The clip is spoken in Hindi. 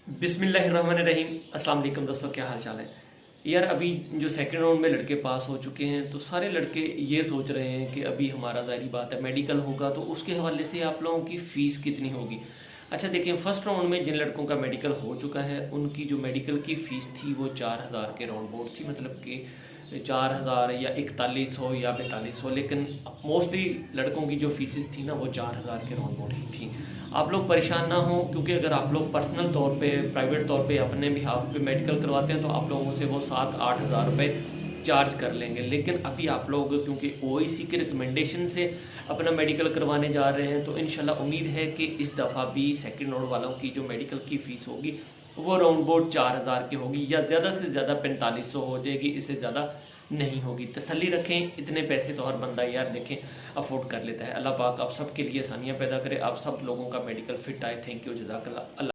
बिस्मिल्लाहिर्रहमानिर्रहीम। अस्सलाम वालेकुम दोस्तों, क्या हाल चाल है यार। अभी जो सेकंड राउंड में लड़के पास हो चुके हैं तो सारे लड़के ये सोच रहे हैं कि अभी हमारा ज़ाहिर बात है मेडिकल होगा तो उसके हवाले से आप लोगों की फ़ीस कितनी होगी। अच्छा देखिए, फर्स्ट राउंड में जिन लड़कों का मेडिकल हो चुका है उनकी जो मेडिकल की फ़ीस थी वो 4,000 के राउंड बोर्ड थी, मतलब कि 4,000 या 4100 या 4200, लेकिन मोस्टली लड़कों की जो फीसेस थी ना वो 4,000 के राउंड बोर्ड ही थी। आप लोग परेशान ना हो, क्योंकि अगर आप लोग पर्सनल तौर पे प्राइवेट तौर पे अपने बिहाफ पे मेडिकल करवाते हैं तो आप लोगों से वो 7-8 हज़ार रुपये चार्ज कर लेंगे। लेकिन अभी आप लोग क्योंकि ओईसी की रिकमेंडेशन से अपना मेडिकल करवाने जा रहे हैं तो इंशाल्लाह उम्मीद है कि इस दफ़ा भी सेकंड राउंड वालों की जो मेडिकल की फ़ीस होगी वो राउंड बोर्ड 4,000 की होगी या ज़्यादा से ज़्यादा 4500 हो जाएगी, इससे ज़्यादा नहीं होगी। तसल्ली रखें, इतने पैसे तो हर बंदा यार देखें अफोर्ड कर लेता है। अल्लाह पाक आप सब के लिए आसानियाँ पैदा करे, आप सब लोगों का मेडिकल फिट आए। थैंक यू, जज़ाकल्लाह।